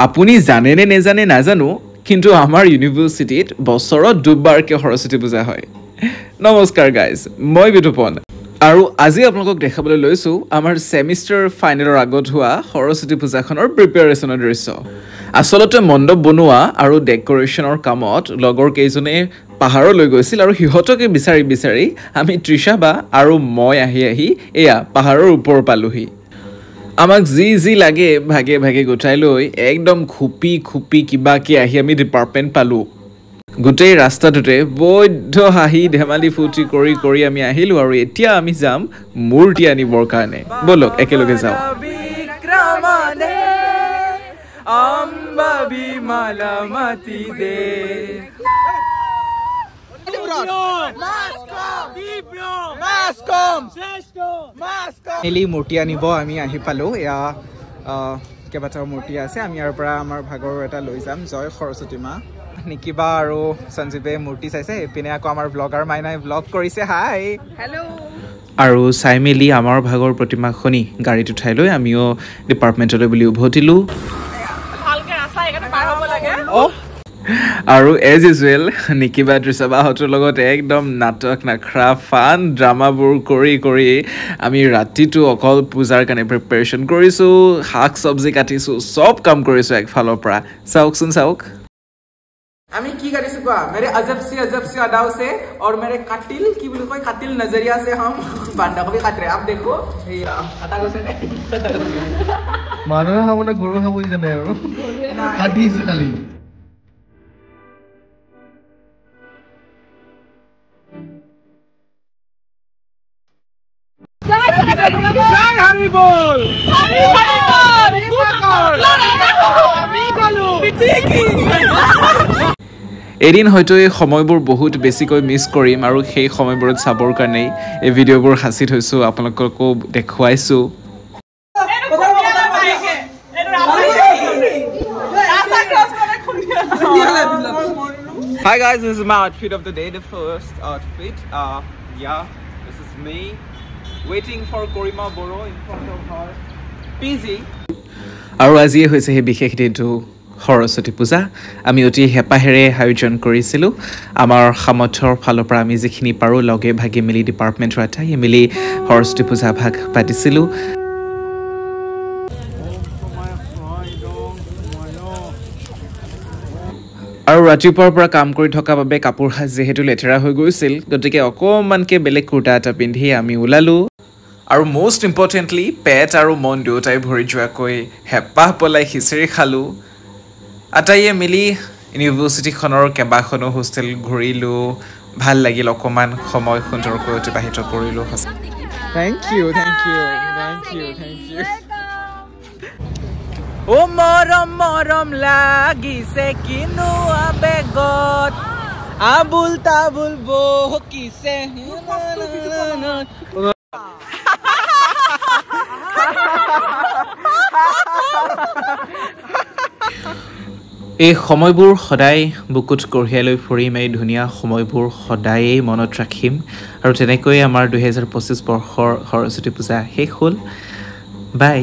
আপুনি জানে নে নেজানে নাজানো কিন্তু আমাৰ ইউনিভাৰ্চিটিত বছৰত দুবাৰকৈ সৰস্বতী পূজা হয় নমস্কাৰ গাইজ মই বিতুপন আৰু আজি আপোনালোকক দেখাবলৈ লৈছো আমাৰ সেমিষ্টাৰ ফাইনেলৰ আগত হোৱা সৰস্বতী পূজাখনৰ প্ৰিপাৰেচনৰ দৃশ্য আসলতে মণ্ডপ বনোৱা আৰু ডেকোৰেশ্যনৰ কামত লগৰ কেইজনে পাহাৰলৈ গৈছিল আৰু হিহতকে বিচাৰি আমি তৃষা বা আৰু মই আহি এয়া পাহাৰৰ ওপৰ পালোহি আমাক যি লাগে ভাগে গোটাই লৈ একদম খুপি কিবা কি আহি আমি ডিপাৰ্টমেণ্ট পালো গোটেই ৰাস্তাটোতে বৈদ্ধ হাঁহি ধেমালি ফুৰ্তি কৰি আমি আহিলো আৰু এতিয়া আমি যাম মূৰ্তি আনিবৰ কাৰণে বলক একেলগে যাওঁ মূৰ্তি আনিব আমি আহি পালো এয়া কেইবাটাও মূৰ্তি আছে আমি ইয়াৰ পৰা আমাৰ ভাগৰ এটা লৈ যাম জয় সৰস্বতী মা নিকিবা আৰু সঞ্জীৱে মূৰ্তি চাইছে এপিনে আকৌ আমাৰ ব্লগাৰ মাইনাই ব্লগ কৰিছে হাই হেল্ল' আৰু চাই মেলি আমাৰ ভাগৰ প্ৰতিমাখনি গাড়ীত উঠাই লৈ আমিও ডিপাৰ্টমেণ্টলৈ বুলি উভতিলো আৰু এজ ইউজুৱেল নিকিবা তৃষাবাহঁতৰ লগত একদম নাটক নাখৰা ফান ড্ৰামাবোৰ কৰি আমি ৰাতিটো অকল পূজাৰ কাৰণে প্ৰিপাৰেশ্যন কৰিছোঁ শাক চব্জি কাটিছোঁ চব কাম কৰিছোঁ একফালৰ পৰা চাওকচোন চাওক আমি কি करी सुबह मेरे अजब से अदाव से और मेरे कातिल की बोले कोई कातिल नजरिया से हम बांधा को भी काट रहे आप देखो आता को से मानो हम ना गुरु हम ही जाने यार काटी से खाली हरी बोल এদিন হয়তো এই সময়বোৰ বহুত বেছিকৈ মিছ কৰিম আৰু সেই সময়বোৰত চাবৰ কাৰণেই এই ভিডিঅ'বোৰ সাঁচি থৈছোঁ আপোনালোককো দেখুৱাইছোঁ Hi guys, this is my outfit of the day, the first outfit. Yeah, this is me waiting for Korima Boro in front of her PG. আৰু আজি হৈছে সেই বিশেষ দিনটো সৰস্বতী পূজা আমি অতি হেপাহেৰে আয়োজন কৰিছিলোঁ আমাৰ সামৰ্থ্যৰ ফালৰ পৰা আমি যিখিনি পাৰোঁ লগে ভাগে মিলি ডিপাৰ্টমেণ্টৰ এটাই মিলি সৰস্বতী পূজা ভাগ পাতিছিলোঁ আৰু ৰাতিপুৱাৰ পৰা কাম কৰি থকা বাবে কাপোৰ সাজ যিহেতু লেতেৰা হৈ গৈছিল গতিকে অকণমানকৈ বেলেগ কুৰ্তা এটা পিন্ধি আমি ওলালোঁ আৰু মষ্ট ইম্পৰ্টেণ্টলি পেট আৰু মন দুয়োটাই ভৰি যোৱাকৈ হেঁপাহ পলাই খিচিৰি খালোঁ আটাইয়ে মিলি ইউনিভাৰ্চিটিখনৰ কেইবাখনো হোষ্টেল ঘূৰিলোঁ ভাল লাগিল অকণমান সময় সুন্দৰকৈ অতিবাহিত কৰিলোঁ থেংক ইউ ও মৰম লাগিছে কিনো আবেগত আবুল তাবুল বকিছে এই সময়বোৰ সদায় বুকুত কঢ়িয়াই লৈ ফুৰিম এই ধুনীয়া সময়বোৰ সদায়েই মনত ৰাখিম আৰু তেনেকৈ আমাৰ 2025 বৰ্ষৰ সৰস্বতী পূজা শেষ হ'ল বাই